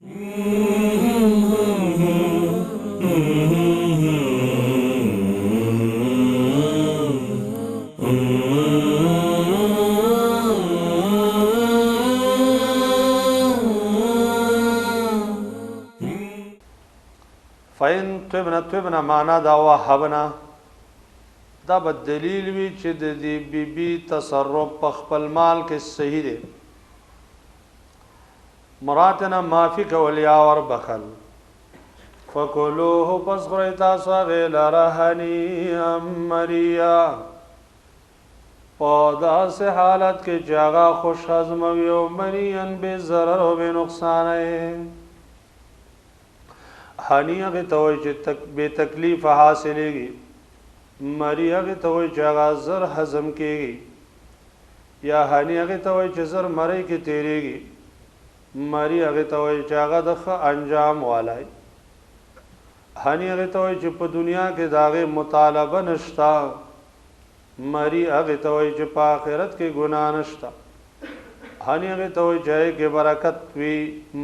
فین طبنا معنا دا وهبنا دا بدلیل وی چې د دې بیبي تصرف په خپل مال کې صحیح دی مراتنا معافی کول یا ور بخل فکلوه پس خوري تاسو غیل رهنی مریا په داسې حالت کې چې هغه خوش هضم وي او مرین بے ضرر او بے نقصان هنی هغه ته وایي چې بے تکلیف حاصلېږي مری هغه ته وایي چې هغه زر هضم کېږي یا هنی هغه ته وایي چې زر مری کې تیریږي مری هغه ته وایي چې هغه د ښه انجام والای هنی هغه ته وایي چې په دنیا کې د هغې مطالبه نشته مری هغه ته وایي چې په آخرت کې ګناه نشته هنی هغه ته وایي چې هغې کې برکت وي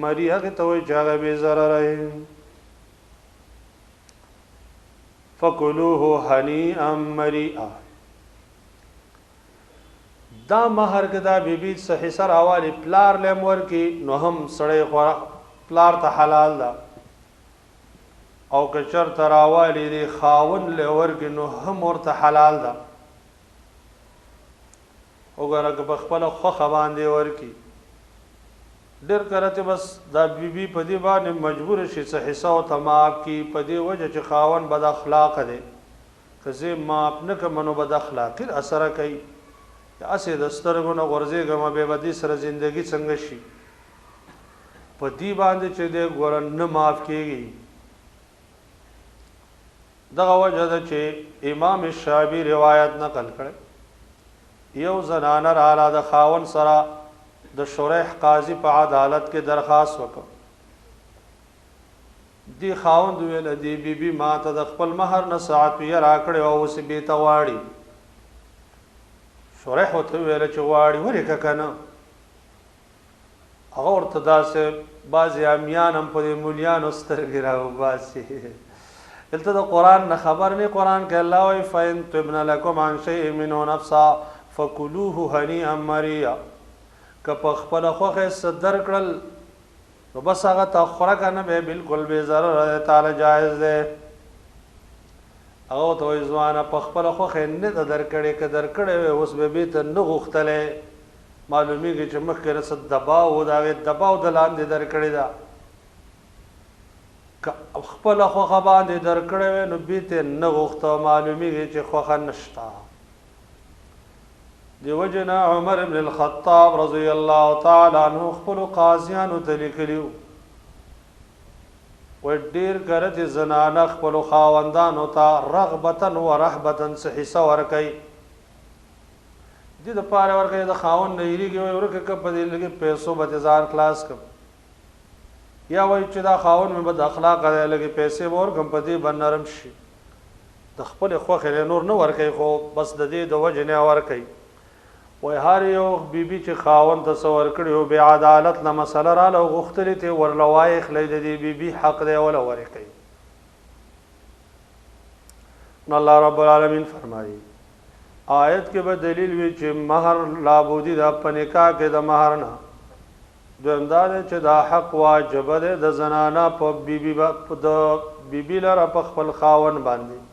مری هغه ته وایي چې هغه بې ضرره فکلوه هنیئا مریئا دا مہر کې دا بیبي صحیح سر حوالی پلار لمور کې نو هم سړی خورا پلار ته حلال ده او که چرته راوالی دی خاون لور کې نو هم ورته حلال ده وګوره که په خپله خوښه باندې ورکي ډېر کله چې بس دا بیبي په دې باندې مجبور شي څه حصه ورته معاف کړي په دې وجه چې خاوند بد اخلاقه دی که زه معاف نه کړم نو بد اخلاقي اثره کوي هسې د سترګو نه غورځېږم بې به دې سره زندګي څنګه شي په دې باندې چې دی ګوره نه معاف کېږي دغه وجه ده چې امام شافعي روایت نقل کړی یو زنانه راله د خاوند سره د شریح قاضي په عدالت کې درخواست وکړ دی خاوند ویل دی بیبي ما ته د خپل مہر نه ساعتیه راکړې او اوس بې ته واړي شریح ورته ویل چې واړي ولې که که نه هغه ورته داسې بعضې امیان هم په دې مولیانو سترګې راوباسي دلته د قرآن نه خبر نه قرآن کې الله وایي فإن طبن لکم عن شیء منه نفسا فکلوه هنیئا مریئا که په خپله خوښه څه درکړل نو بس هغه ته خوره که نه بیا بلکل بې ضرره دی تاله جایز دی هغه ورته وایي ځوانه په خپله خوښه نه ده درکړې که درکړی وی اوس به بېرته نه غوښتلی معلومیږي چې مخکې نه څه دباو و د هغې دباو د لاندې درکړې ده که خپله خوښه باندې درکړی وی نو بېرته نه غوښته معلومیږي چې خوښه نشته دی وجنا عمر ابن الخطاب رضی الله تعالی عنہ خپل قاضیانو ته لیکلیو و ډیر ګرځي زنانه خپل خاوندانو ته رغبتن و رهبتن حصہ ورکي دي د پاره ورکي د خاوند نه یریږي ورکه په دې لګي پیسو به ځان خلاص کړ یا وای چې دا خاوند مې بد اخلاق لګي پیسې ور کم په دې بنرم شي د خپل خوخه نور نه ورکي خو بس د دې د وجه نه ورکي وای هر یو بیبي چې خاوند تصور کړي او به عدالت نه مسله را له غختلې ته ورلوای خلې د دې بیبي حق دی ولا ورکي نو الله رب العالمین فرمایي آیت کې به دلیل وی چې مہر لابودی د پنیکا کې د مہر نه دوامدار چې دا حق واجب دی د زنانا په بیبي لره په خپل خاوند باندې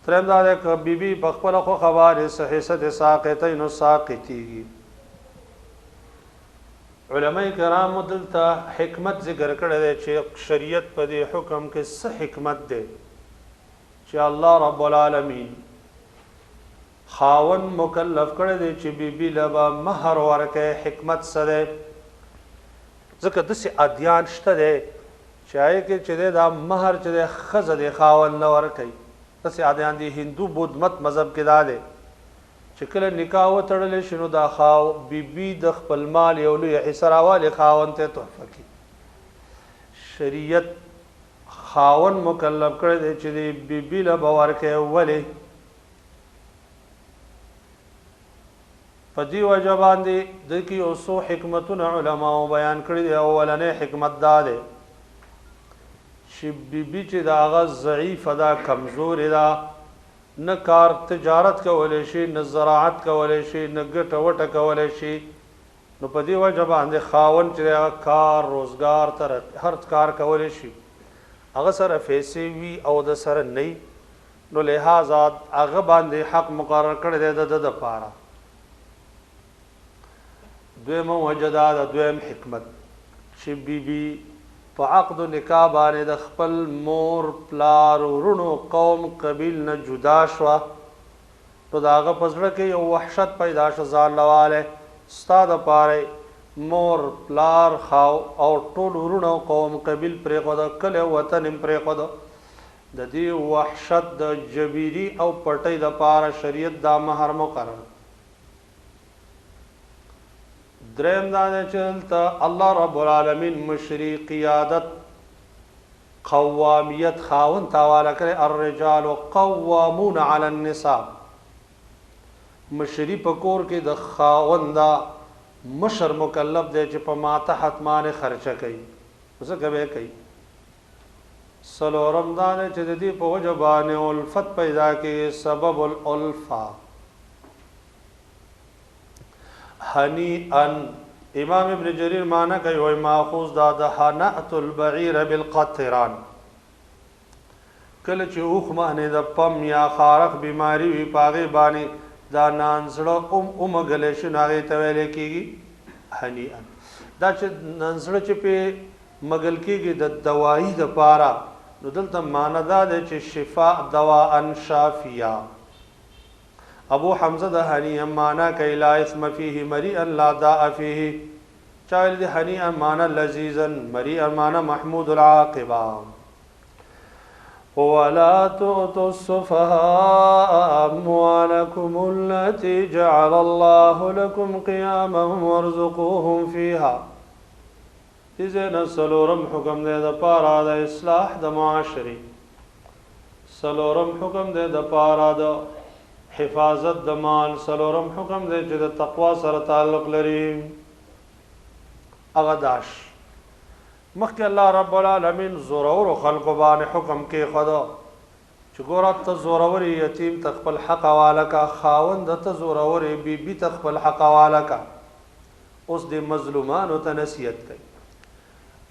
ترم دا ده که بیبي په خپله خوښه باندې څه حصه د ساقطی نو ساقطېږي علماء کرامو دلته حکمت ذکر کړی دی چې شریعت په دې حکم کې څه حکمت دی چې الله رب العالمین خاوند مکلف کړی دی چې بیبي له به مهر ورکړي حکمت څه دی ځکه داسې ادیان شته دی چې هغې کې چې دی دا مهر چې دی ښځه دی خاوند نه ورکوي داسې ادیان دي هندو بودھ مت مذهب کې دا دی چې کله نکاح وتړلی شي نو دا بیبي د خپل مال یو لوی حصه راوالي خاوند ته تحفه کړي شریعت خاوند مکلف کړی دی چې دی بیبي له به ورکوي ولې په دې وجه باندې د کې اوسو حکمتونه علماو بیان کړي دي. اولنې حکمت دا دی چې بیبي چې د هغه ضعیفه ده، کمزورې ده، نه کار تجارت کولی شي، نه زراعت کولی شي، نه ګټه وټه کولی شي، نو په دې وجه باندې خاوند چې هغه کار روزګار تر هر کار کولی شي، هغه سره پیسې وي او د سره نه، نو لہذا هغه باندې حق مقرر کړی دی د ده دپاره. دویمه وجه دا ده، دویم حکمت چې بیبي په عقد و نکاح باندې د خپل مور پلار ورونو قوم قبیل نه جدا شوه، نو د هغه په زړه کې یو وحشت پیدا شو، ځان لوالی ستا دپاره مور پلار خاو او ټول ورونه قوم قبیل پرېښوده، کلی وطن هم پرېښوده. د دې وحشت د جبیري او پټۍ دپاره شریعت دا مهر مقرر. دریم دا دی چې دلته الله رب العالمین مشري قیادت قوامیت خاوند ته حواله کړی، الرجال قوامون علی النساء. مشري په کور کې د خاوند دا مشر مکلف دی چې په ماته حتمانه خرچه کوي، ځکه به کوي. څلورم دا دی چې د دې په وجه باندې الفت پیدا کېږي، سبب الالفه. هنیئا امام ابن جریر معنی کوي وای ماخوذ دا د هنأت البعیر بالقطران. کله چې اوخ باندې د پم یا خارق بیماری وي پاغه باندې دا نانزړه اومګل شي، هغه ته ویل کېږي هنیئا. دا چې نانزړه چې په مګل کېږي د دوایي د پاره، نو دلته معنی دا دی چې شفاء دواء شافیه. ابو حمزه د هنیئا معنی کوي لا اسم فيه مریئا لا داء فيه. چاویل دی هنیئا معنی لذیذا، مریئا معنی محمود العاقبہ. ولا تؤتوا السفهاء أموالكم التي جعل الله لكم قياما وارزقوهم فيها. دې سلورم حکم دی د پاره د اصلاح د معاشري، سلورم حکم دی د پاره د حفاظت د مال، سلورم حکم دی چې د تقوا سره تعلق لري. هغه داش مخکې الله رب العالمین زورور خلق باندې حکم کې خدا چې ګوره ته زورور یتیم ته خپل حق حواله کا، خاوند ته زورور بیبي ته خپل حق حواله کا. اوس د مظلومانو ته نصیحت کوي،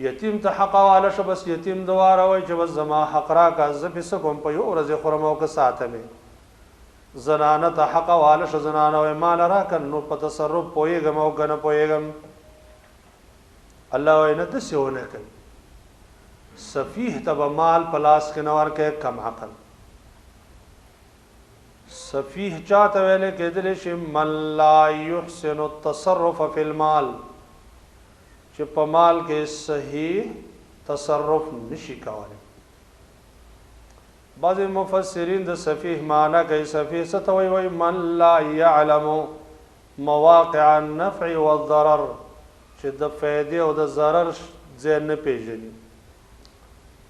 یتیم ته حق حواله شو، بس یتیم دواره وای چې بس زما حق راکا، زه پې څه کوم، په یو ورځې خورم او که ساتمې. زنانه ته حق حواله شو، زنانه وای مال راکړه، نو په تصرف پوهېږم او که نه پوهېږم. الله وای نه داسې ونه کوي. سفیه ته به مال په لاس کې نه ورکوي، کم عقل. سفیه چاته ویلی کېدلی شي؟ من لا یحسن التصرف فی المال، چې په مال کې صحیح تصرف نشي کولی. بعض مفسرین د سفیه معنی کوي، سفیه څه ته وایي؟ وایي من لا یعلم مواقع النفع والضرر، چې د فایدې او د ضرر ځای نه پیژني.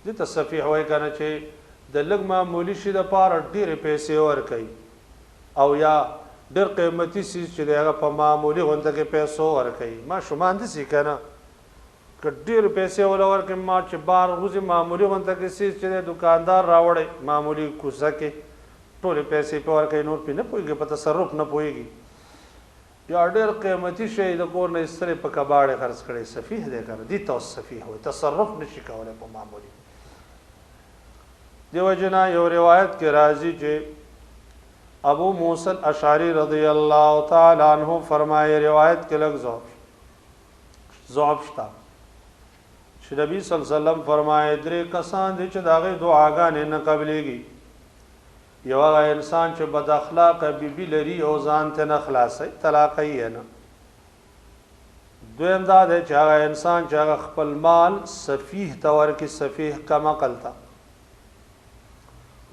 دې ته سفیه وایي کنه چې د لږ معمولي شي دپاره ډېرې پیسې ورکوي، او یا ډېر قیمتي څیز چې دی هغه په معمولي غونډه کې پیسو ورکوي. ماشومان داسې که نه که ډېرې پیسې وله ورکړي، ما چې بار غوځي معمولي غونډه کې څیز چې دی دوکاندار راوړی معمولي کوڅه کې ټولې پیسې پې ورکوي، نور پې نه پوهېږي، په تصرف نه پوهېږي. یا ډېر قیمتي شی د کور نه ایستلی په کباړې خرڅ کړی، سفیه دی که نه. دې ته اوس سفیه وایي، تصرف نشي کولی په معمولي. دې وجې نه یو روایت کې راځي چې ابو موسی الاشعری رضی الله تعالی عنہ فرمایي، روایت کې لږ ضعف شته، چې نبی صلی الله علیه وسلم فرمایي درې کسان دي چې د هغې دعاګانې نه قبلېږي. یو هغه انسان چې بد اخلاقه بیبي لري او ځان ته نه خلاصوي، طلاقوي یې نه. دویم دا دی چې هغه انسان چې هغه خپل مال سفیه ته ورکړي، سفیه کم عقل ته.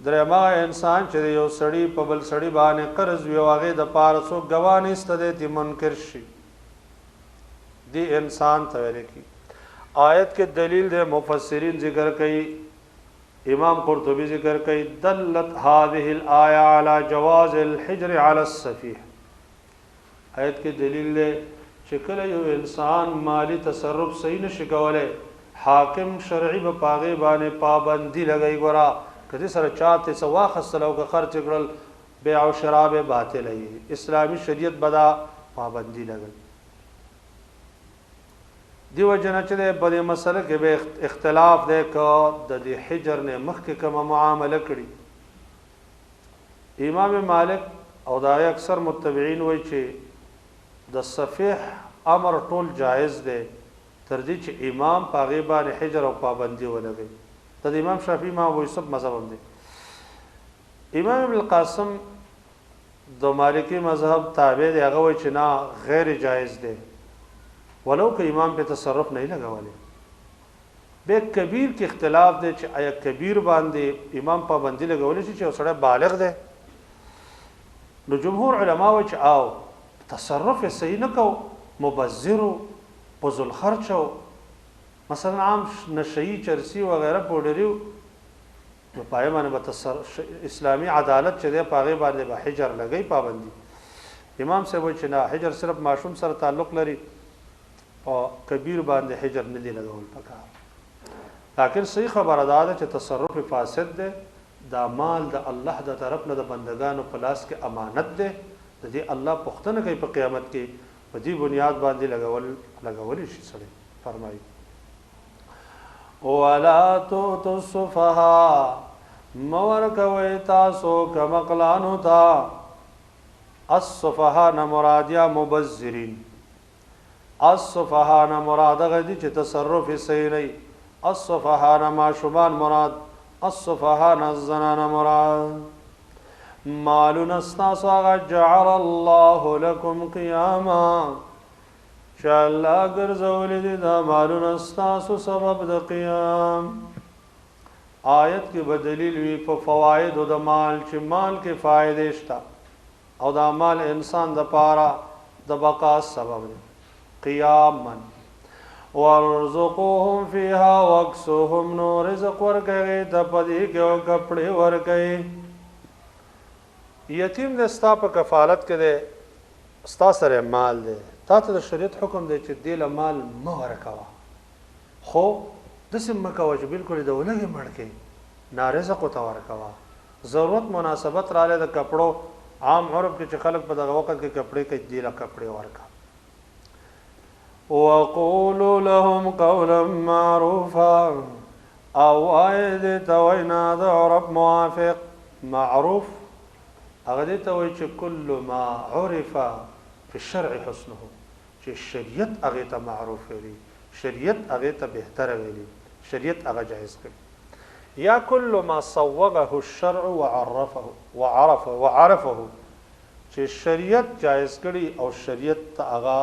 دریم هغه انسان چې یو سړي په بل سړي باندې قرض وي او هغې دپاره څوک ګواه نشته دی چې منکر شي، دې انسان ته ویل کېږي. آیت کې دلیل دی، مفسرین ذکر کوي، امام قرطبی ذکر کوي دلت هذه الآیه علی جواز الحجر علی السفیه. آیت کې دلیل دی چې کله یو انسان مالی تصرف صحیح نشي کولای حاکم شرعي به پاغه باندې پابندي لګي ګورا کدي سره چاته سوا خصلو که خرچ کړل بیع او شراب باطل ای اسلامی شریعت بدا پابندي لګي دیو جن چې په دې مسله کې به اختلاف دی کو د دې حجر نه مخکې کوم معامله کړي امام مالک او دا اکثر متبعین وایي چې د صفیح امر ټول جایز دی تر دې چې امام پاغه باندې حجر او پابندي ولګي د امام شافعي ما وایي سب مذهب هم دي امام ابن القاسم د مالکی مذهب تابع دی هغه وایي چې نه غیر جایز دی ولو که امام په تصرف نه لګولې به کبیر کې اختلاف دی چې آیا کبیر باندې امام پابندي لګولې چې سړی بالغ دی نو جمهور علما وایي چې او تصرف صحیح نه کو مبذر پزل خرچو مثلا عام نشئی چرسی وغیرہ پوډریو نو پای باندې به اسلامی عدالت چې دی پاغه باندې به حجر لګي پابندي امام صاحب وایي چې نه حجر صرف معصوم سره تعلق لري او کبیر باندې حجر نه دی لګول پکار لکه صحیح خبره ده چې تصرف فاسد ده دا مال د الله د طرف نه د بندگانو په لاس کې امانت ده د دې الله پختنه کوي په قیامت کې په دې بنیاد باندې لګول شي سره فرمایي ولا تؤتوا السفهاء مور کوي تاسو کمقلانو تا السفهاء مرادیا مبذرین السفهاء مراد غدي چې تصرف صحیح نه السفهاء ما شومان مراد السفهاء الزنان مراد مالون استاس جعل الله لكم قياما شاء الله ګرځول دي دا مالون استاس سبب د قیام آیت کې بدلیل وی په فواید د مال چې مال کې فائدې شته او دا مال انسان د پاره د بقا سبب دی قیاما ورزقوهم فيها واكسوهم نو رزق ورکوي د پدې کې او کپڑے ورکوي یتیم د ستا په کفالت کې ده ستا سره مال ده تا ته د شریعت حکم دی چې دې له مال مه ورکوه خو داسې مه کوه چې بالکل د ولږې مړ کې نارزقو ته ورکوه ضرورت مناسبت رالی د کپړو عام عرب کې چې خلک په دغه وخت کې کپړې کوي دې له کپړې ورکوه وقولوا لهم قولا معروفا او اید توینا د عرب موافق معروف هغه دې ته وایي چې کل ما عرف في الشرع حسنه چې شریعت هغه ته معروف وي شریعت هغه ته بهتره ویلي شریعت هغه جایز کړي یا کل ما صوغه الشرع وعرفه چې شریعت جایز کړي او شریعت ته هغه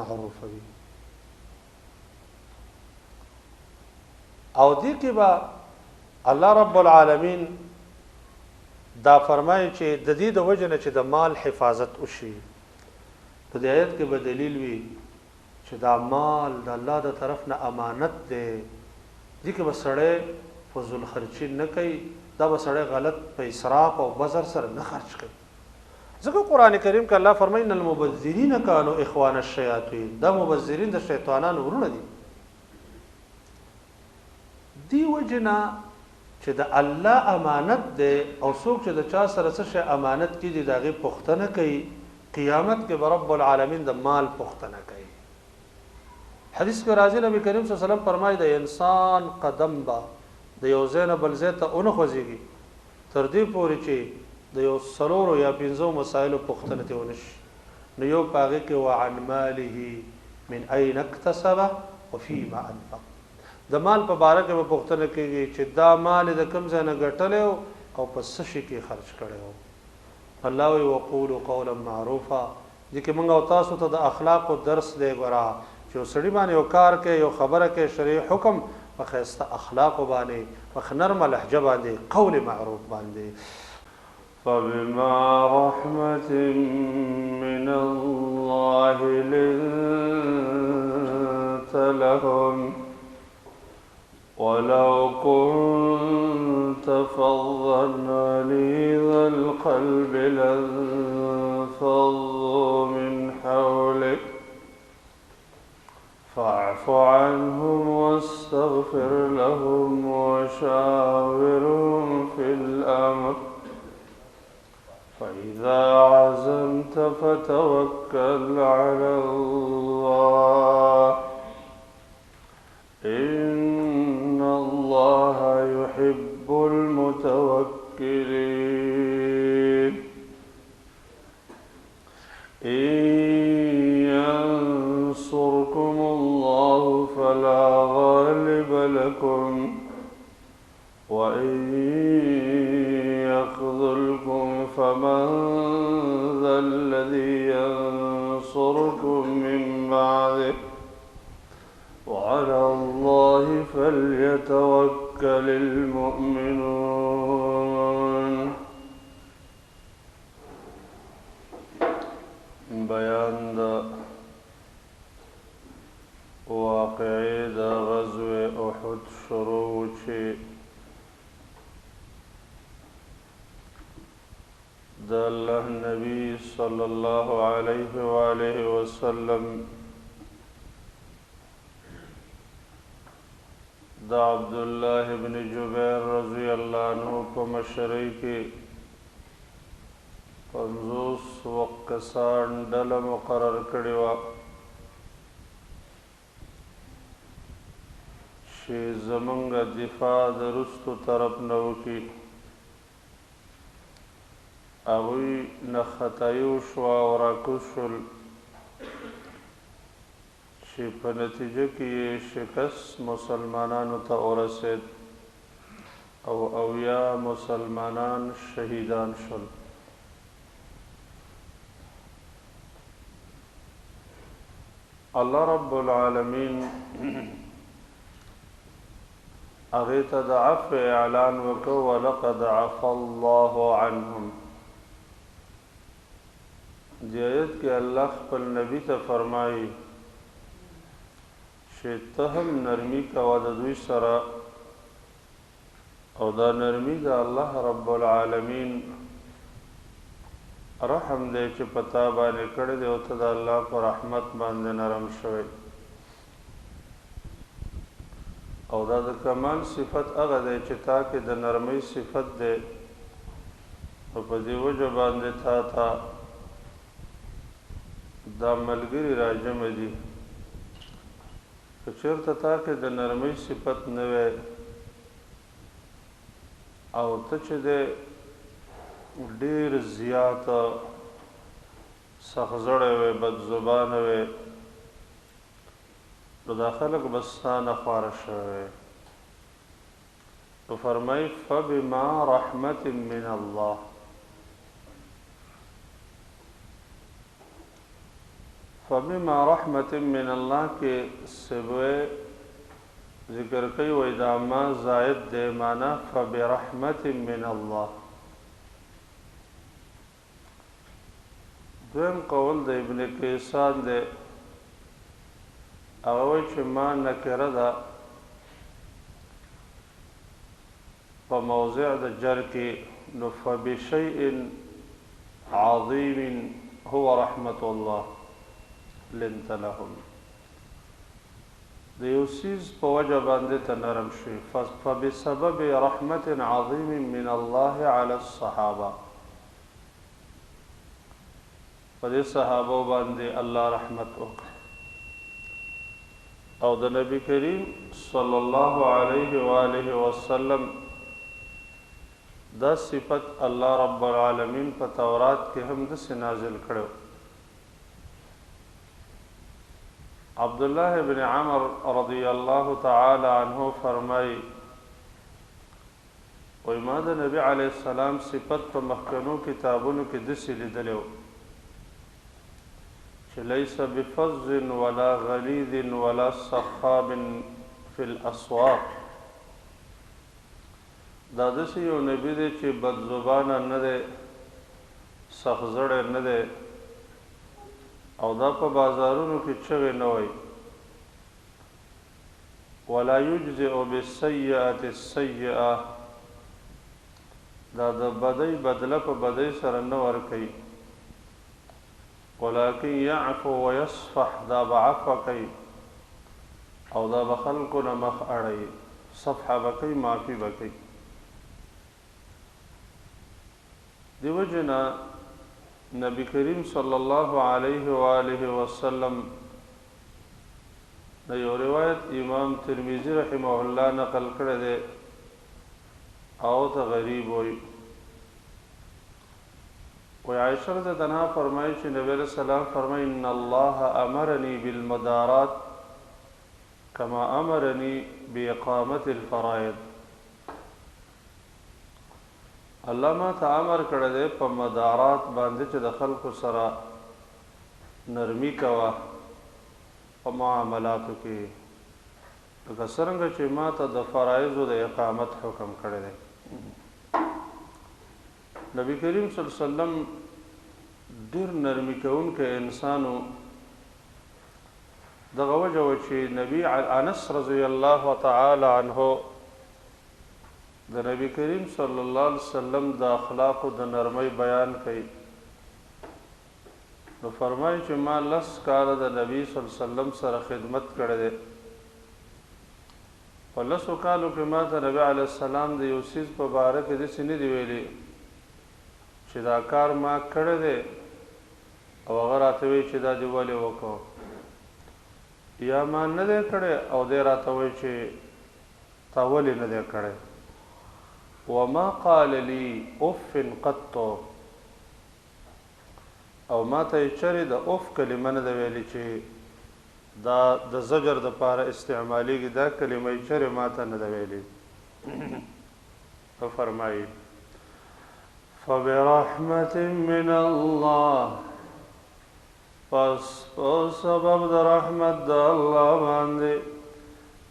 معروف وي او دې کې با الله رب العالمین دا فرمایي چې د دې د وجه نه چې د مال حفاظت وشي په دې آیت کې به دلیل وي چې دا مال د الله د طرف نه امانت دی دې کې به سړی فضول خرچي نه کوي دا به سړی غلط په اسراف او بذر سره نه خرچ کوي ځکه قران کریم کې الله فرمایي ان المبذرین كانوا اخوان الشیاطین دا مبذرین د شیطانانو ورونه دي دی وجنا چې د الله امانت دی او څوک چې د چا سره څه امانت کیږي داغه پختنه کوي قیامت کې رب العالمین د مال پختنه کوي حدیث کې راځي نبی کریم صلی الله علیه وسلم فرمایي د انسان قدم با د یو زینه بل زیته اون خوځيږي تر دې پورې چې د یو سلورو یا پنځو مسایلو پختنه ته ونشي نو یو پاغه کې وعن ماله من اين اكتسب وفيما انفق د مال په باره کې په پختنه کېږي چې دا مال د کوم ځای نه ګټلې او په څه شي کې خرج کړي الله وی وقول قولا معروفا ځکه موږ او تاسو ته د اخلاق او درس دی ګورا چې سړي باندې یو کار کوي یو خبره کوي شریع حکم په خسته اخلاق باندې په نرمه لهجه باندې قول معروف باندې فبما رحمة من الله لنت لهم ولو كنت فظا غليظ القلب لانفضوا من حولك فاعف عنهم واستغفر لهم وشاورهم في الأمر فإذا عزمت فتوكل على الله إن الله يحب المتوكلين إن ينصركم الله فلا غالب لكم وإن يخذلكم فمن ذا الذي ينصركم من بعده وعلى الله فليتوكل المؤمنون. بیان دا واقعی دا غزو احد شروع چی دا اللہ نبی صلی اللہ علیہ وآلہ وسلم دا عبداللہ بن جبیر رضی اللہ عنہ کو مشرعی کی 50 وقصان ڈل مقرر کڑیوا شی زمنگ دفاع درستو طرف نو کی اغوی نخطایو شوا وراکوز شل چی په نتیجه کې شکست مسلمانانو ته ورسید او اویا مسلمانان شهیدان شول. الله رب العالمین هغې ته د عفو اعلان وکړ ولقد عفا الله عنهم. دې آیت کې الله خپل نبی ته فرمایي چې ته هم نرمي کوه د دوی سره او دا نرمي د الله رب العالمین رحم دی چې په تا باندې کړی دی او ته د الله په رحمت باندې نرم شوی او دا د کمال صفت هغه دی چې تا کې د نرمۍ صفت دی او په دې وجه باندې تا ته دا ملګري راجمع دي که چېرته تا کې د نرمۍ صفت نه وی او ته چې دی ډېر زیات سخزړی وی بدزبانه وی نو دا خلک به ستا نه خواره شوی نو فرمایي فبما رحمت من الله فبما رحمت من الله کې سبوی ذکر کوي وی دا ما زائد دی معنی فبرحمت من الله. دویم قول د ابن کیسان دی هغه وایي چې ما نکره ده په موضع د جر کې نو فبشیء عظیم هو رحمت الله لنت لهم د یو څیز په وجه باندې ته نرم شي فبسبب رحمت عظیم من الله علی الصحابه په دې صحابه باندې الله رحمت وکړ او د نبی کریم صلی الله علیه و آله وسلم دا صفت الله رب العالمین په تورات کې هم داسې نازل کړو. عبدالله بن عمر رضی الله تعالی عنه فرمای وی ما د نبی علیه السلام صفت په مخکنو کتابونو کې داسې لیدلی و چې لیس بفظ ولا غلیظ ولا سخاب فی الاسواق دا داسې یو نبی دی چې بدزبانه نه دی سخزړی نه دی او دا په بازارونو کې چغې نه وای ولا یجزئ بالسیئة السیئة دا د بدۍ بدله په بدۍ سره نه ورکوي ولكن يعفو ويصفح دا بعفو کوي او دا به خلکو نه مخ اړوي، صفحه به کوي، معافي به کوي. دې وجې نه نبی کریم صلی الله علیه و آله وسلم د یو روایت امام ترمذی رحمه الله نقل کړی دی او ته غریب وایي. عائشہ رضی اللہ عنہا فرمائے کہ نبی علیہ السلام فرمائے ان اللہ امرنی بالمدارات کما امرنی باقامت الفرائض. الله ما ته امر کړی دی په مدارات باندې چې د خلکو سره نرمي کوه په معاملاتو کې، لکه څرنګه چې ما ته د فرایضو د اقامت حکم کړی دی. نبی کریم صلی الله علیه وسلم ډېر نرمي کوونکی انسانو. دغه وجه و چې نبی انس رضی الله تعالی عنه د نبی کریم صلی الله علیه وسلم د اخلاقو د نرمۍ بیان کوي. نو فرمایي چې ما 10 کاله د نبی صلی الله علیه وسلم سره خدمت کړی دی. په 10 کالو کې ما ته نبی علیه السلام د یو څیز په باره کې داسې نه دي ویلي چې دا کار ما کړی دی او هغه راته وایي چې دا دې ولې وکړو، یا ما نه دی کړی او دی راته وایي چې تا ولې نه دی کړی. وما قال لي اف قط، او ما ته یې چرې د اف کلمه نه ده ویلې چې دا د زجر د پاره استعمالیږي، دا کلمه یې چرې ما ته نه ده ویلې. فرمایي فبرحمة من الله، پس په سبب د رحمت د الله باندې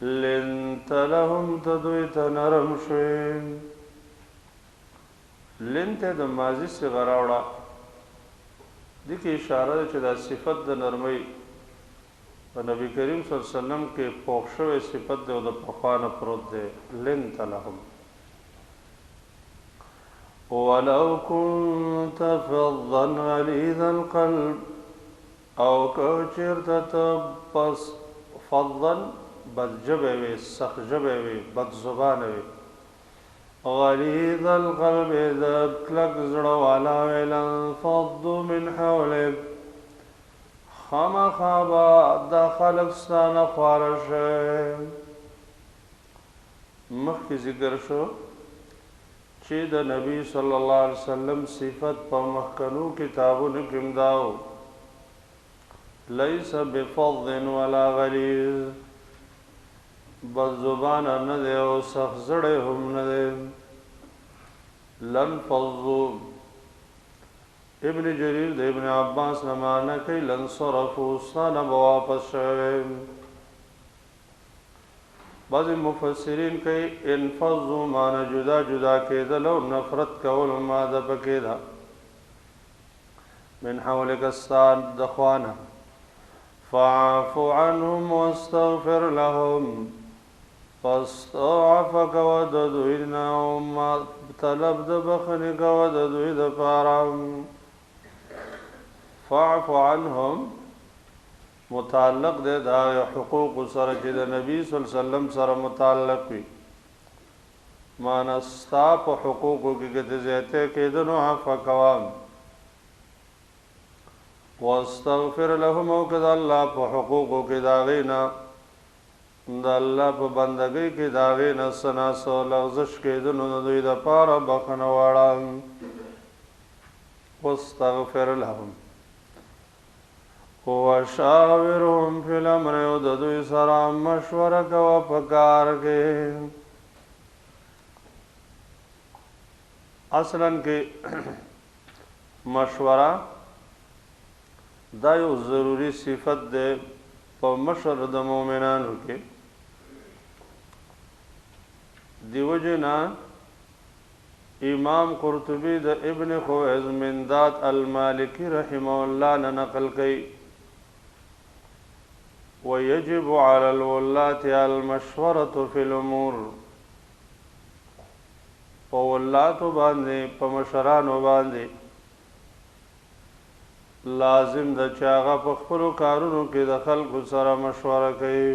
لنت لهم ته دوی ته نرم شوې. لنت د ماضي صيغه راوړه، دې کې اشاره ده چې دا صفت د نرمۍ په نبی کریم صلی الله علیه وسلم کې پوښ شوی صفت دی او د پخوانه پروت دی. لنت لهم ولو كنت فظا غليظ القلب، او که چېرته ته پس فظا بدژبی وي، سخت ژبی وي، بد زبانه وي، غلیظ القلب د کلک زړه والا وي، لانفضوا من حولک، خامخا به دا خلک ستا نه خواره شي. مخکې ذکر شو چې د نبی صلی الله علیه وسلم صفت په مخکنو کتابونو کې دا و لیس بفظ ولا غلیظ، بد زبانه نه دی او سخت زړی هم نه دی. لنفضوا، ابن جریر د ابن عباس نه معنی کوي لنصرفوا، ستا نه به واپس شوی. بعض مفسرین کوي انفضوا معنی جدا جدا کېدل او نفرت کول ماده پکې ده. من حولک ستا د خوانه، فاعف عنهم واستغفر لهم، پس عفو کوه د دوی نه او طلب د بخښنې کوه د دوی دپاره. فاعف عنهم متعلق دی د هغې حقوقو سره چې د نبي صلی الله علیه وسلم سره متعلق وي. معنی ستا په حقوقو کې که د زیاتی کېده نو عفو کوه. واستغفر لهم، او که د الله په حقوقو کې د هغې نه د الله په بندګۍ کې د هغې نه څه ناڅه لغزش کېده نو د دوی دپاره بخښنه غواړه. واستغفر لهم وشاورهم فی الامر، او د دوی سره مشوره کوه په کار کې. اصلا کې مشوره دا یو ضروری صفت دی په مشر د مؤمنانو کې. دی وجه نه امام قرطبی د ابن خویزمندات المالکی رحمه الله نه نقل کوي ويجب على الولاة المشورة في الأمور، په ولاتو باندې په مشرانو باندې لازم ده چې هغه په خپلو کارونو کې د خلکو سره مشوره کوي.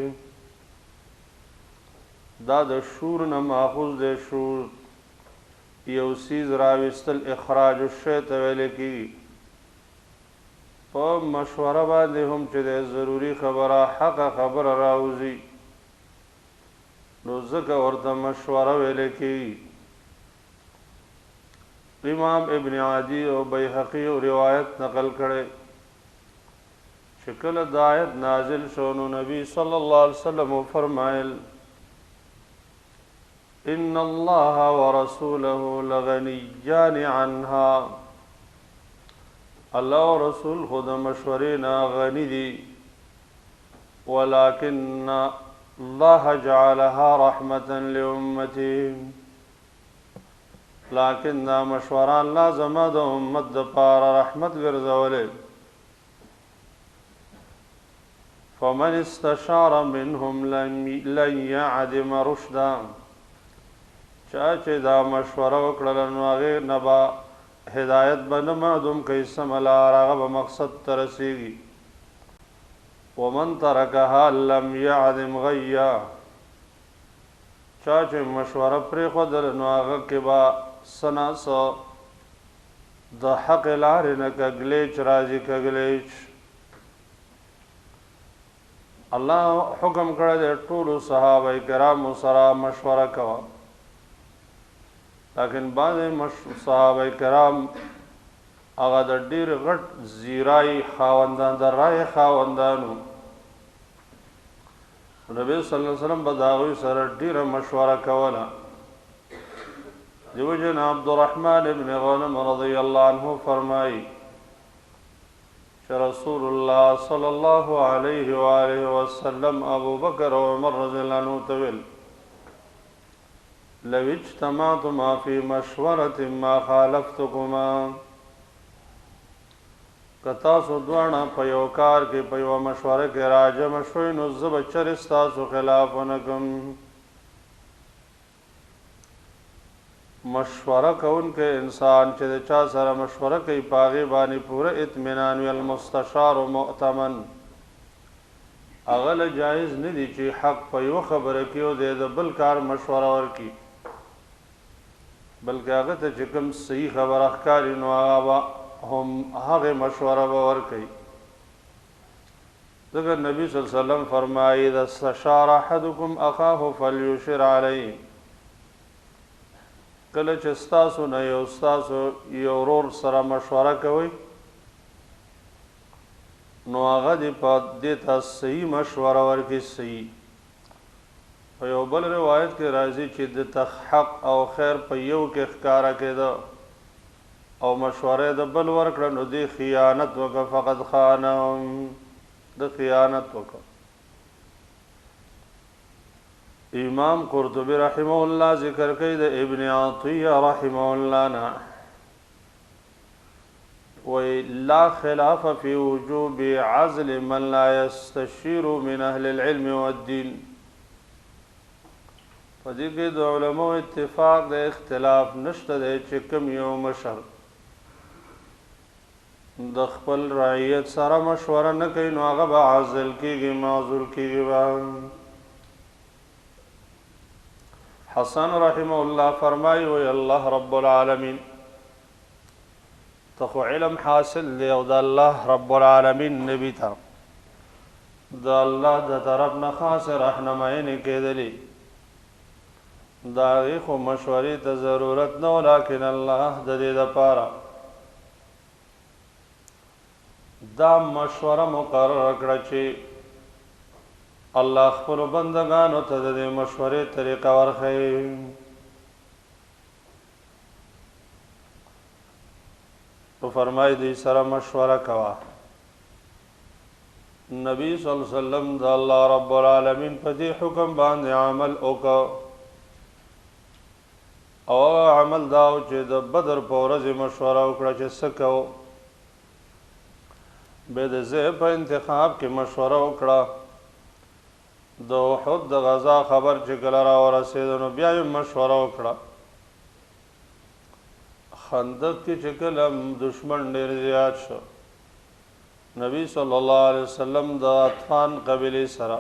دا د شور نه ماخوذ دی. شور یو سیز راوستل اخراج الشی ته ویل کېږي. په مشوره باندې هم چې د ضروري خبره حقه خبره راوځي نو ځکه ورته مشوره ویل کېږي. امام ابن عدی او بیهقی روایت نقل کړي چې کله د آیت نازل شو نو نبی صلی الله علیه وسلم فرمایل ان الله ورسوله لغنیان عنها. الله و رسول خود مشورې نه غنی دي ولكن الله جعلها رحمة لأمته. لیکن دا مشوره الله زما د امت د پاره رحمت ګرځولې. فمن استشار منهم لن يعدم رشدا. چا چې دا مشوره وکړل نو هغې نه به هدایت به نه معدوم کوي، سمه لار هغه به مقصد ته رسېږي. ومن ترکها لم يعدم غیا. چا چې مشوره پرېښودل نو هغه کې به څه نه څه د حق لارې نه کږلیچ راځي. کږلیچ الله حکم کړی دی ټولو صحابه کرامو سره مشوره کوه، لیکن بعض صحابه کرام هغه د ډېر غټ زیرای خاوندان د رای خاوندانو. نبی صلی الله علیه وسلم به د هغوی سره ډېره مشوره کوله. دیو جن عبدالرحمن ابن غنم رضی الله عنه فرمایي چې رسول الله صلی الله علیه و آله وسلم ابو بکر او عمر رضی الله عنه ته ویل لو اجتمعتما فی مشورة ما خالفتکما. که تاسو دواړه په یو کار کې په یوه مشوره کې راجمع شوئ نو زه به چرې ستاسو خلاف ونه کړم. مشوره کوونکی انسان چې د چا سره مشوره کوي په هغې باندې پوره اطمینان وي. المستشار مؤتمن. هغه له جایز نه دي چې حق په یوه خبره کې او دی د بل کار مشوره ورکړي، بلکې هغه ته چې کوم صحیح خبره ښکاري نو هغه به هم هغې مشوره به ورکوي. ځکه نبي صلی الله علیه وسلم فرمایي اذا استشار احدکم اخاه فلیشر علیه. کله چې ستاسو نه یو ورور سره مشوره کوئ نو هغه دې په دې ته صحیح مشوره ورکړي. صحیح په یو بل روایت کې راځي چې د حق او خیر په یو کې ښکاره کېده او مشوره د بل ورکړه نو دې خیانت وکړه. فقط خانهم، د خیانت وکړه. امام قرطبی رحمه الله ذکر کوي د ابن عطیه رحمه الله نه وی لا خلاف فی وجوب عزل من لا يستشیر من اهل العلم والدین. په دې کې د علماء اتفاق د اختلاف نشته دی چې کوم یو مشر د خپل رعیت سره مشوره نه کوي نو هغه به عزل کېږي، معزول کېږي. حسن رحمه الله فرمایي وی الله رب العالمین ته خو علم حاصل دی او د الله رب العالمین نبی ته د الله د طرف نه خاص رهنمایي کېدلی، د هغې خو مشورې ته ضرورت نه و، لیکن الله د دې دپاره دا مشوره مقرره کړه چې الله خپلو بندګانو ته د دې مشورې طریقه ورښیي. نو فرمایي دوی سره مشوره کوه. نبی صلی الله علیه وسلم د الله رب العالمین په دې حکم باندې عمل وکړ او عمل دا و چې د بدر په ورځې مشوره وکړه چې څه کوو. بیا د ځای په انتخاب کې مشوره وکړه. د احد د غزا خبر چې کله راورسېده نو بیا یې مشوره وکړه. خندق کې چې کله دشمن ډېر زیات شو نبی صلی الله علیه وسلم د اطفان قبیلې سره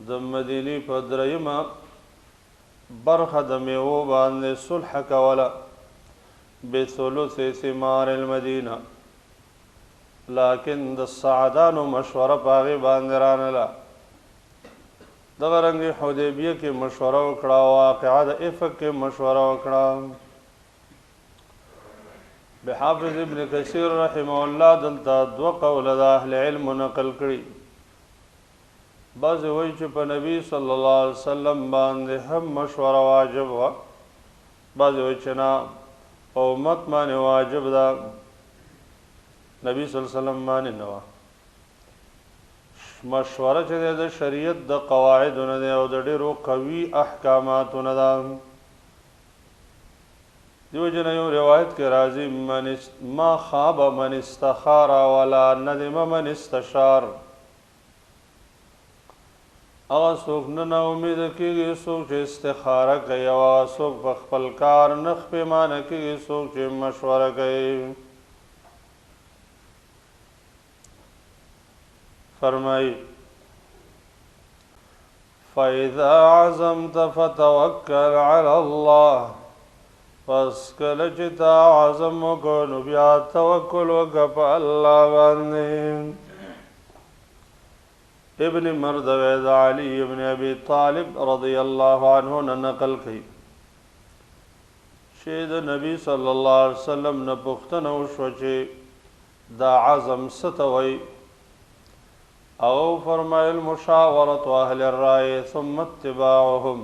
د مدینې په درېیمه برخه د میوو باندې صلح کوله بثلث ثمار المدینه، لیکن د سعدانو مشوره په هغې باندې رانله. دغه رنګې حدیبیه کې مشوره وکړه، واقعه د افق کې مشوره وکړه. بحافظ ابن کثیر رحمه الله دلته دوه قوله د اهل علم نقل کړي. بعضې وایي چې په نبي صلی الله علیه وسلم باندې هم مشوره واجب وه، بعضې وایي چې نه په امت باندې واجب ده، نبي صلی الله علیه وسلم باندې نه وه. مشوره چې دی د شریعت د قواعدو نه دی او د ډېرو قوي احکاماتو نه ده. دیو جن یو روایت کې راځي ما خاب من استخار ولا ندم من استشار. هغه څوک نه نا امید کېږي څوک چې استخاره کوي، او هغه څوک په خپل کار نه پښیمانه کېږي څوک چې مشوره کوي. فرمایي فإذا عزمت فتوکل علی الله، پس کله چې تا عزم وکړو نو بیا توکل وکړه په الله باندې. ابن مردوی د علی ابن ابي طالب رضی الله عنه نه نقل کړي چې د نبی صلی الله علیه وسلم نه پوښتنه وشوه چې دا عزم څه ته وایي، او فرمایل مشاورة اهل الرأي ثم اتباعهم،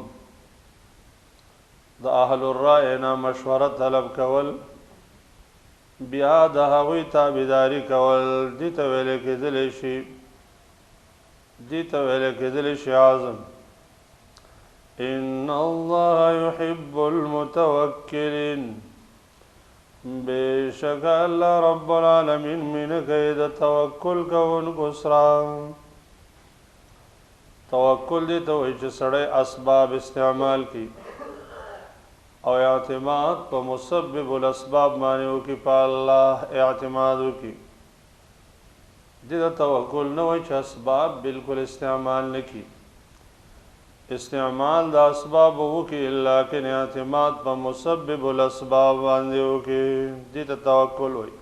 د اهل الرأي نه مشوره طلب کول بیا د هغوی تابعداري کول، دې ته ویل کېدلی شي عزم. ان الله يحب المتوکلین، بشک الله رب العالمین مینه کوي د توکل کوونکو سره. توکل دې ته وایي چې سړی اسباب استعمال کړي او اعتماد په مسبب الاسباب باندې وکړي، په الله اعتماد وکړي. دې ته توکل نه وایي چې اسباب بالکل استعمال نه کړي، استعمال د اسباب وکړي لیکن اعتماد په مسبب الاسباب باندې وکړي، دې ته توکل وایي.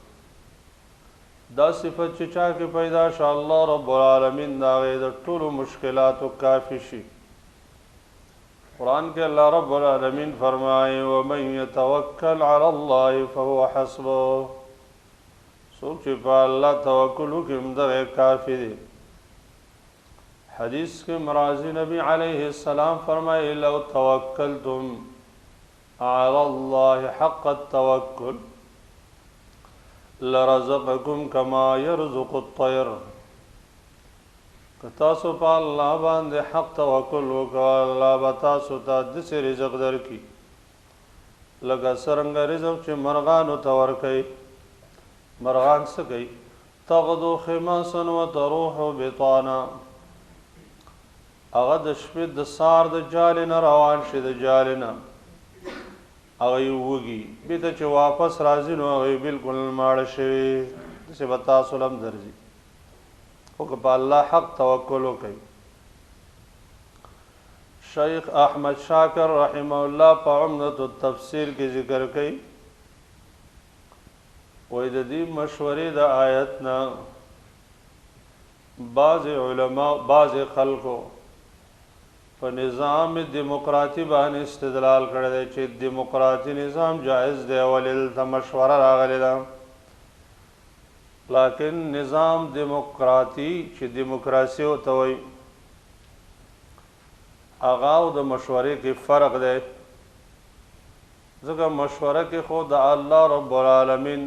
دا صفت چې چا کې پیدا شه الله رب العالمین د هغې د ټولو مشکلاتو کافي شي. قرآن کې الله رب العالمین فرمایي ومن یتوکل علی الله فهو حسبه، څوک چې په الله توکل وکړي همدغه کافي دی. حدیث کے مرازی نبی علیہ السلام فرمائے لو توکلتم علی اللہ حق التوکل لرزقکم کما یرزق الطیر، کہ تاسو پا اللہ باندے حق توکل وکا اللہ با تاسو تا دسی رزق در کی، لگا سرنگ رزق چی مرغانو تور کئی، مرغان سکئی تغدو خماسا و تروح بطانا، هغه د شپې د سار د جالې نه روان شي، د جالې نه هغه یې وږي بېرته چې واپس راځي نو هغه یې بلکل ماړه شوي، داسې به تاسو له هم درځي. خو که په الله حق توکل وکړئ. شیخ احمد شاکر رحمه الله په عمدة التفسیر کې ذکر کوي، وایي د دې مشورې د آیت نه بعض علما بعض خلکو په نظام دیموکراطي باندې استدلال کړی دی چې دیموکراطي نظام جایز دی، ولې دلته مشوره راغلی ده. لیکن نظام دیموکراطي چې دیموکراسي ورته وایي هغه او د مشورې کې فرق دی، ځکه مشوره کې خو د الله رب العالمین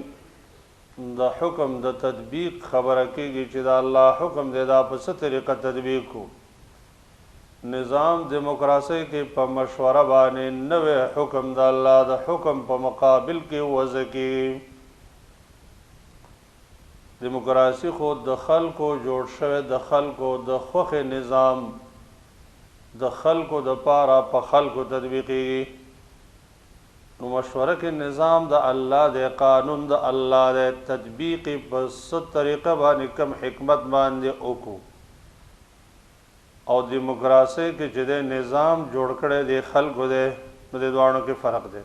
د حکم د تطبیق خبره کېږي چې د الله حکم دی دا په څه طریقه تطبیق کو. نظام دیموکراسي کې په مشوره باندې نوې حکم د الله د حکم په مقابل کې وضع کېږي. دیموکراسي خو د خلکو جوړ شوی د خلکو د خوښې نظام د خلکو د پاره په خلکو تطبیقېږي. نو مشوره کې نظام د الله د قانون د الله د تطبیق په څه طریقه باندې کم حکمت باندې وکړو. او دیموکراسي کې چې د نظام جوړ کړی دی خلکو دی نو د دواړو کې فرق دی.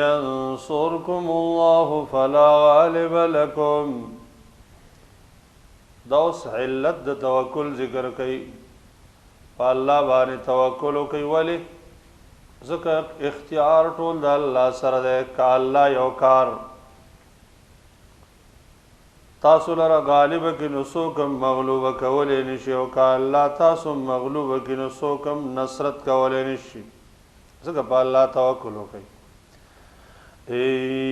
ينصركم الله فلا غالب لكم. دا اوس علت د توکل ذکر کوي. په الله باندې توکل کوي. ولې؟ ځکه اختیار ټول د الله سره دی. که الله یو کار تاسو لره غالب کې نو څوک هم مغلوب کولی نشي، او که الله تاسو مغلوب کې نو څوک هم نصرت کولی نشي. ځکه په الله توکل وکړئ.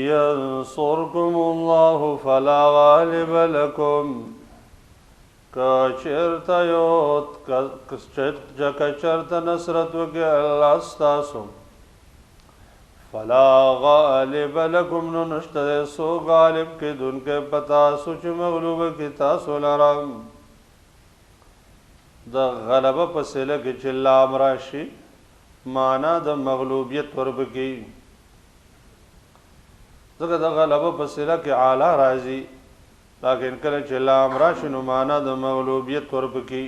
ينصركم الله فلا غالب لكم. کچرته نصرت وکړي الله ستاسو، فلا غالب لكم نو نشته سو غالب کېدونکی په تاسو چې مغلوبه کې تاسو لره. د غلبه په صله کې چې لام راشي معنا د مغلوبیت ورپکې. ځکه د غلبه په صله کې اعلی راځي، لیکن کله چې لام راشي نو معنا د مغلوبیت ورپکې.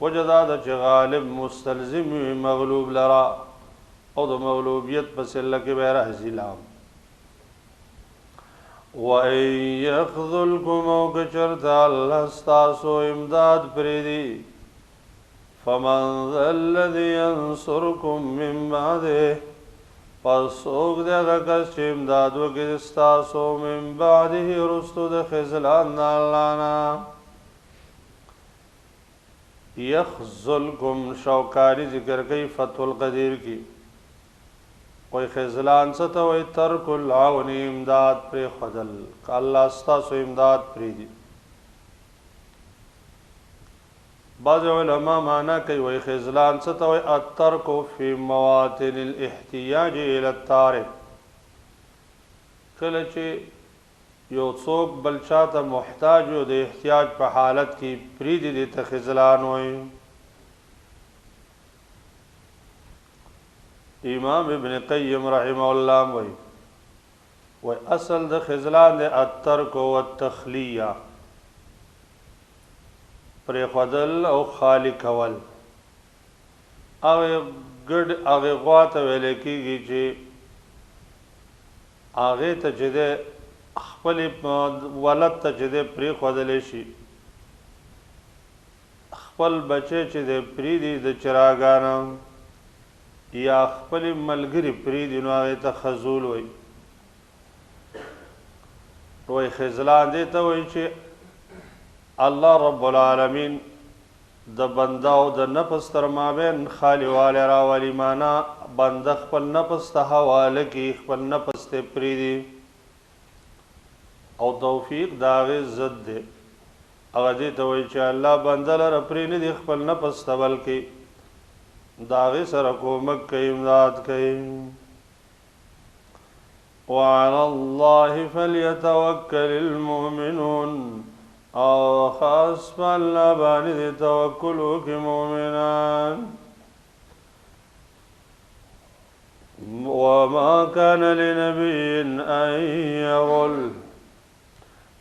وجه دا ده چې غالب مستلزم مغلوب لرا، او د مغلوبیت په صله کې به راځي لام. وَإِن يَخْذُلْكُمْ او که چېرته الله ستاسو امداد پرېږدي، فَمَنْ ذَا الَّذِي يَنْصُرُكُمْ مِنْ بَعْدِهِ پس څوک دی هغه کس چې امداد وکړي ستاسو من بعده وروستو د خذلان د الله نه. یخذلکم شوکانی ذکر کوي فتح القدیر کی. کوئی خذلان څه ته وایي؟ ترک العون امداد پرېښودل، که الله ستاسو امداد پرېږدي. بعض علماء معنا کوي وایي خذلان څه ته وایي؟ الترک فی مواطن الاحتیاج الی الطارق. کله چې یو څوک بل چاته محتاج و د احتیاج په حالت کې پرېږدي دې ته خذلان وایي. امام ابن قیم رحمه الله وایي اصل د خذلان د الترک و التخلیه، پرېښودل او خالی کول. هغې غوا ته ویلی کېږي چې هغې ته چې دی خپلې ولد ته چې دی پرېښودلی شي، خپل بچی چې دی پرېږدي د چراګانه یا خپلې ملګري پرېږدي نو هغې ته خذول وایي. وایي خذلان دې ته وایي چې الله رب العالمین د بنده او د نفس تر مابین خالی والی راولي. معنا بنده خپل نفس ته حواله کړي، خپل نفس ته پرېږدي، او توفیق د هغې ضد دی. هغه دې ته وایي چې الله بنده لره پرېنږدي خپل نفس ته، بلکې د هغې سره کومک کوي، امداد کوي. وعلى الله فليتوکل المؤمنون. او خاص په الله باندې د توکل وکړي مؤمنان. وما كان لنبي ان يغل.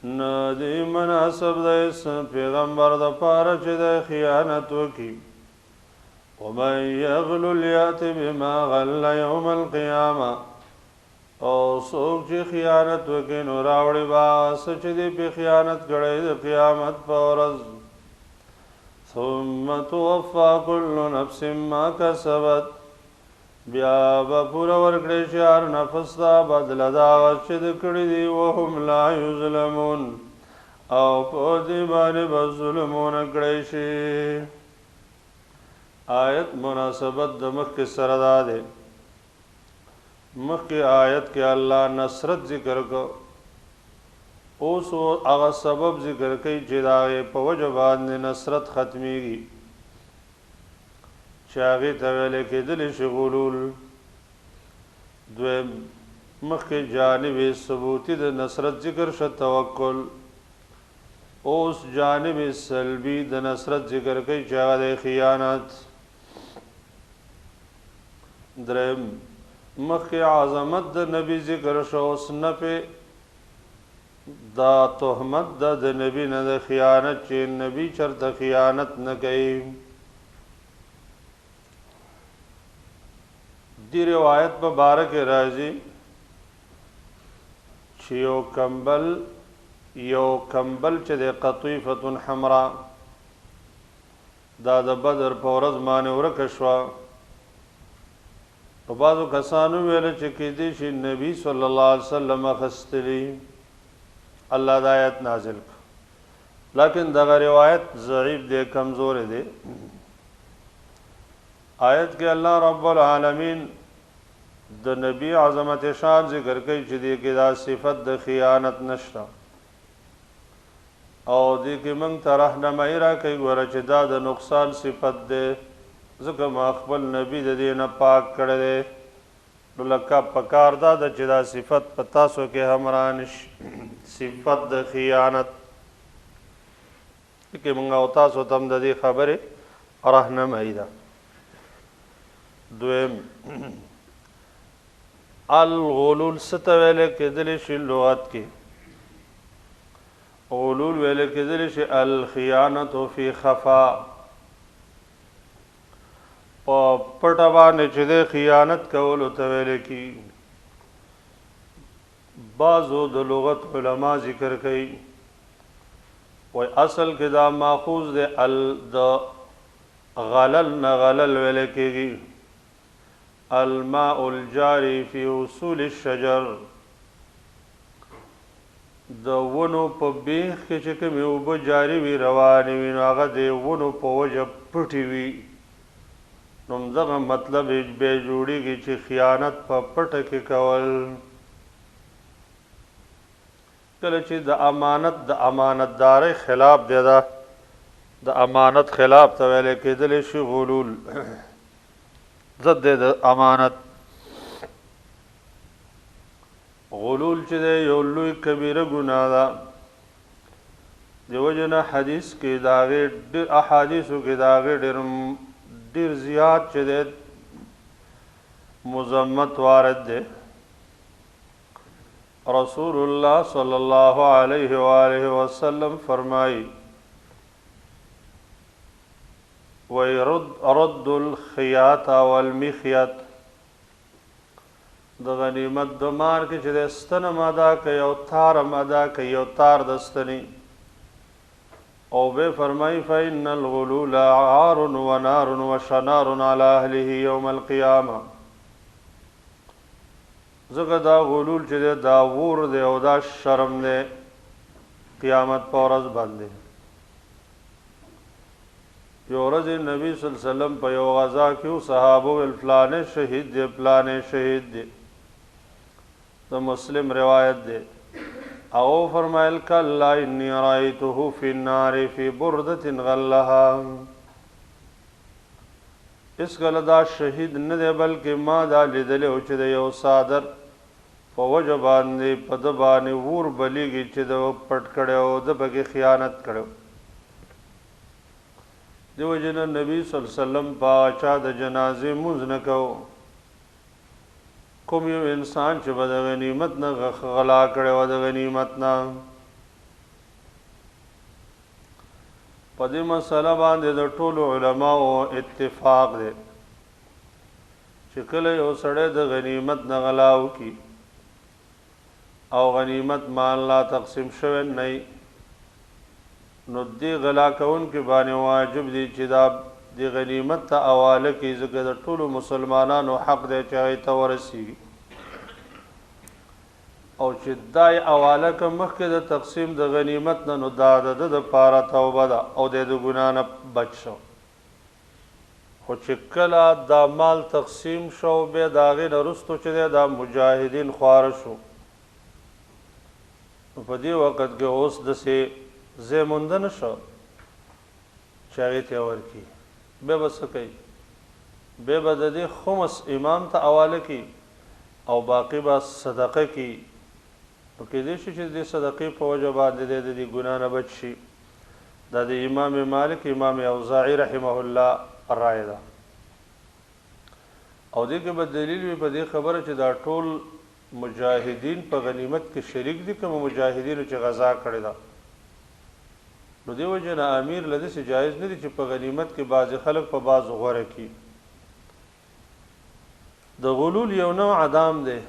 نه دی مناسب د پیغمبر د پاره چې د خیانت وکړي. ومن يغل يأت بما غل يوم القيامه. او څوک چې خیانت وکړي نو راوړي به څه چې دی پې خیانت کړی د قیامت په ورځ. ثم توفى كل نفس ما كسبت. بیا به پوره ورکړی شي هر نفس ته بدله د هغه چې د کړي دي. وهم لا یظلمون. او په دې باندې به ظلم ونه کړی شي. آیت مناسبت د مخکې سره دا دی. مخی آیت کې الله نصرت ذکر کو، اوس هغه سبب ذکر کوي چې د هغې په وجه باندې نصرت ختمیږي، چې هغې ته ویلی کېدلی شي غلول. دویم مخکې جانب ثبوتی د نصرت ذکر شه توکل، اوس جانب سلبی د نصرت ذکر کوي چې هغه د خیانت. دریم مخی عظمت د نبی ذکر شو، اوس نفع دا تهمت د نبی نه د خیانت چې نبی چرته خیانت نه کوي. دی روایت په باره کې راځي چې یو کمبل چې د قطیفة حمراء دا د بدر په ورځ باندې ورکه شوه. په بعضو کسانو ویل چې کېدای شي نبی صلی الله علیه وسلم اخیستلي، الله د آیت نازل کړ. لیکن دغه روایت ضعیف دی، کمزور دی. آیت کې الله رب العالمین د نبی عظمت شان ذکر کوي چې دې کې دا صفت د خیانت نشته، او دې کې موږ ته رهنمایي راکوي ګوره چې دا د نقصان صفت دی، ځکه ما خپل نبی د دې نه پاک کړی دی. نو لکه پکار دا ده چې دا صفت په تاسو کې هم رانشي، صفت د خیانت کې موږ او تاسو ته هم د دې خبرې رهنمایي ده. دویم، الغلول څه ته ویل کېدلی شي لغت کې؟ غلول ویل کېدلی شي الخیانت فی خفا، په پټه باندې چې د خیانت کولو ته ویل کېږي. بعضو د لغت علما ذکر کوي وای اصل کې دا ماخوذ د غلل نه غلل ویل کېږي، الماء الجاری فی اصول الشجر، د ونو په بیخ کې چې کومې اوبه جاري وي روانې وي نو هغه د ونو په وجه پټې وي. نو همدغه مطلب به جوړېږي چې خیانت په پټه کې کول. کله چې د امانتدارۍ خلاف دی، دا د امانت خلاف ته ویل کېدلی شي غلول، ضد دی د امانت. غلول چې دی یو لوی کبیره ګناه ده، د وجه نه حدیث کې د هغې ډېر احادیثو کې د هغې ډېر زیات چې دی مذمت وارد دی. رسول الله صلی الله علیه وآلہ وسلم فرمائی وَيَرُدُّ الْخِيَاطَ وَالْمِخْيَطَ، د غنیمت د مال کې چې د ستنه ماده کوي او تار ماده کوي او تار د ستنې، او به فرمایي فإن الغلول عار ونار وشنار على أهله يوم القيامة، ځکه دا غلول چې دی دا اور دی او دا شرم دی قیامت په ورځ باندې. یو ورځ نبی صلی الله علیه وسلم په یو غزا کې صحابه ویل فلانه شهید دی فلانه شهید دی، د مسلم روایت دی. او فرمایل کلا انی رایته فی النار فی بردة غلها، اس کله دا شهید نه دی بلکې ما دا لیدلی او چې د یو صادر په وجه باندې په ده باندې اور بلیږي چې د پټ کړی او د پکې خیانت کړی. دی وجه نه نبی صلی الله علیه وسلم په چا د جنازې مونځ نه کو. کوم یو انسان چې به د غنیمت نه غلا کړی و د غنیمت نه، په دې مسله باندې د ټولو علماو اتفاق دی چې کله یو سړی د غنیمت نه غلا وکړي او غنیمت مال لا تقسیم شوی نه وي، نو دې غلا کوونکي باندې واجب دی چې دا د غنیمت ته حواله کړي، ځکه د ټولو مسلمانانو حق دی چې هغې ته ورسېږي، او چې دا یې حواله که مخکې د تقسیم د غنیمت نه، نو دا د ده دپاره توبه ده او دی د ګناه نه بچ شو. خو چې کله دا مال تقسیم شو بیا د هغې نه وروستو چې دی دا مجاهدین خواره شو، نو په دې وخت کې اوس داسې ځای مونده نه شو چې هغې ته یې ورکړي. بیا به څه کوي؟ بیا به د دې خمس امام ته حواله کړي او باقي به صدقه کړي. نو کېدای شي چې د دې صدقې په وجه باندې دی د دې ګناه نه بچ شي. دا د امام مالک امام اوزاعي رحمه الله رایه ده. او دې کې به دلیل وي په دې خبره چې دا ټول مجاهدین په غنیمت کې شریک دي کوم مجاهدینو چې غزا کړې ده نو دیو جن امیر لدې سي جایز نه دي چې په غنیمت کې بعض خلک په بعض غوړه کی د غلول یو نوع عدم دی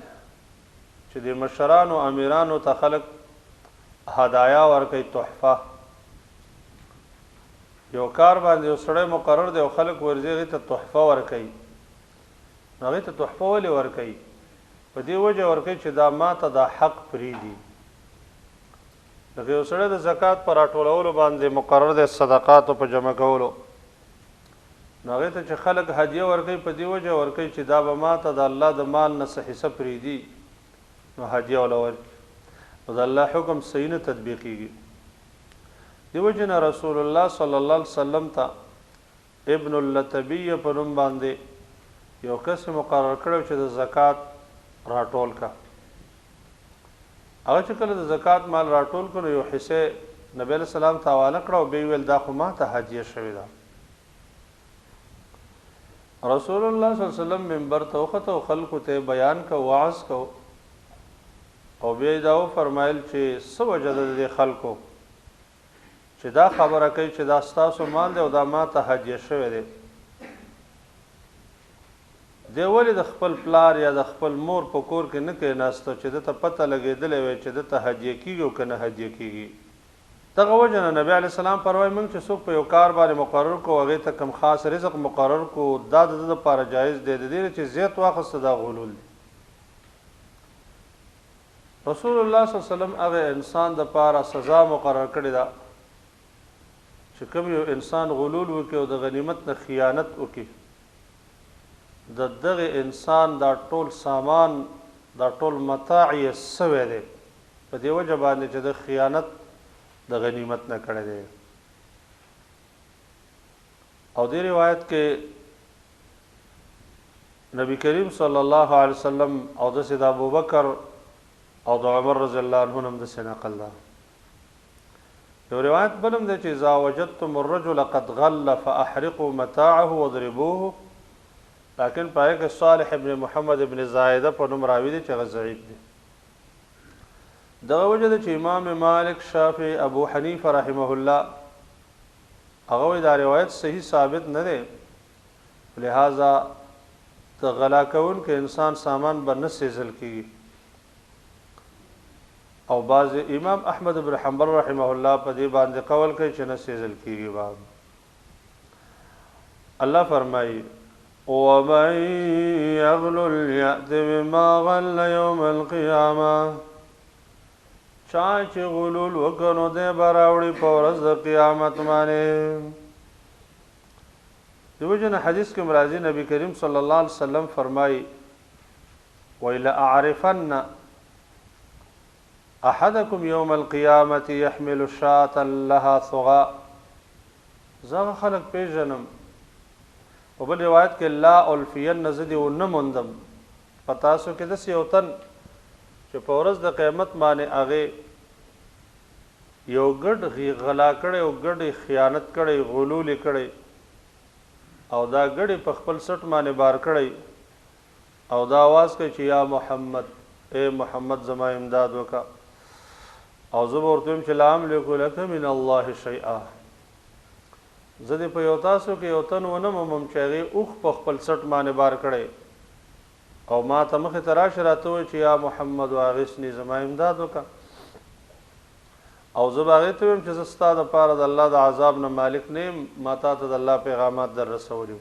چې د مشرانو امیرانو ته خلک هدایا ورکوي تحفه یو کار باندې یو سړی مقرر دی او خلک ورځي هغې ته تحفه ورکوي نو هغې ته تحفه ولې ورکوي په دې وجه ورکوي چې دا ما ته دا حق پرېږدي لکه یو سړی د زکات په راټولولو باندې مقرر دی صدقاتو په جمع کولو نو هغې ته چې خلک هدیه ورکوي په دې وجه ورکوي چې دا به ما ته د الله د مال نه څه حصه پرېږدي نو هدیه وله ورکړي نو د الله حکم صحیح نه تطبیقېږي دې وجه نه رسول الله صلی الله علیه وسلم ته ابن اللتبیه په نوم باندې یو کس مقرر کړی چې د زکات راټول کا هغه چې کله د زکات مال راټول کړو یو حصه نبی علیہ السلام ته حواله کړه او بیا ویل دا خو ما ته هدیه شوې ده رسول الله صلی الله علیه وسلم منبر ته وخته او خلکو ته بیان کو وعظ کو او بیا دا فرمایل چې څه وجه ده د خلکو چې دا خبره کوي چې دا ستاسو مال دی او دا ما ته هدیه شوی دی دی ولې د خپل پلار یا د خپل مور په کور کې نه کېناسته چې دته پته لګېدلی وی چې دته هدیه کېږي او که نه هدیه کېږي دغه وجه نه نبی علیه السلام فرمایي موږ چې څوک په یو کار باندې مقرر کړو هغې ته کوم خاص رزق مقرر کړو دا د ده دپاره جایز دی د دې نه چې زیات واخیسته دا غلول دی رسول الله صلی الله علیه وسلم هغه انسان دپاره سزا مقرر کړې ده چې کوم یو انسان غلول وکړي او د غنیمت نه خیانت وکړي د دغه انسان دا ټول سامان دا ټول متاع یې سوی دی په دې وجه باندې چې د خیانت د غنیمت نه کړی دی او دې روایت کې نبی کریم صلی الله علیه وسلم او داسې د ابوبکر او د عمر رضی الله عنهم هم داسې نقل ده یو روایت بل هم دی چې اذا وجدتم الرجل قد غل فاحرقوا متاعه واضربوه لیکن پای کې صالح ابن محمد ابن زائده په نوم راوي دی چې هغه ضعیف دی دغه وجه ده چې امام مالک شافعي ابو حنیفه رحمه الله هغه وایي دا روایت صحیح ثابت نه دی لہذا د غلا کوونکی انسان سامان به نه سیزل کېږي او بعض امام احمد بن حنبل رحمه الله په دې باندې قول کوي چې نه سیزل کېږي بعض الله فرمایي ومن يغلل يأت بما غل يوم القيامة چا چې غلول وکړو دی به راوړي په ورځ د قیامت باندې د وجه نه حدیث کې راځي نبی کریم صلی الله علیه وسلم فرمایي وَلَأَعْرِفَنَّ أَحَدَكُمْ يَوْمَ الْقِيَامَةِ يَحْمِلُ شَاةً لَهَا ثُغَاء زه خلک پیژنم په بل روایت کې لا الفین زدي و نه موندم په تاسو کې داسې یو تن چې په ورځ د قیامت باندې هغې یو ګډ غلا کړی او ګډ خیانت کړی غلول یې کړی او دا ګډې په خپل سټ باندې بار کړی او دا آواز کوي چې یا محمد اے محمد زما امداد وکړه او زه به ورته ویم چې لا املک لک من الله شیئا زه دې په یو تاسو کې یو تن ونه مومم چې هغې اوښ په خپل سټ باندې بار کړی او ما ته مخې ته راشي راته وایي چې یا محمد واغثني زما امداد وکړه او زه به هغې ته ویم چې زه ستا دپاره د الله د عذاب نه مالک نه یم ما تا ته د الله پیغامات در رسولي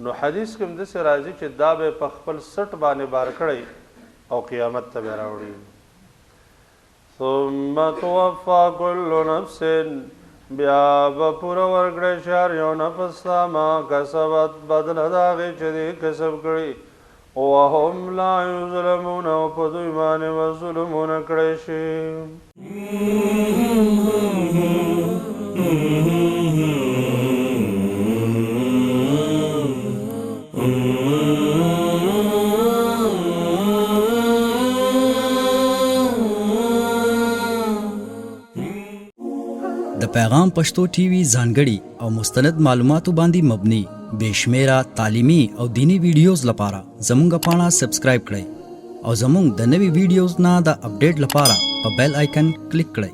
نو حدیث کې هم داسې راځي چې دا به په خپل سټ باندې بار کړی او قیامت ته به راوړي ثم توفى كل نفس بیا به پوره ورکړی شي هر یو نفس ته ما کسبت بدله د هغې چې دې کسب کړي وهم لا یظلمون او په دوی باندې به ظلم ونه کړی شي د پیغام پښتو ټي وي ځانګړي او مستند معلوماتو باندې مبني بشمیره تعلیمي او دینی ویډیوز لپاره زموږ پاڼه سبسکرایب کړئ او زموږ د نوي ویډیوز نه د اپډیټ لپاره په بیل آیکن کلیک کړئ.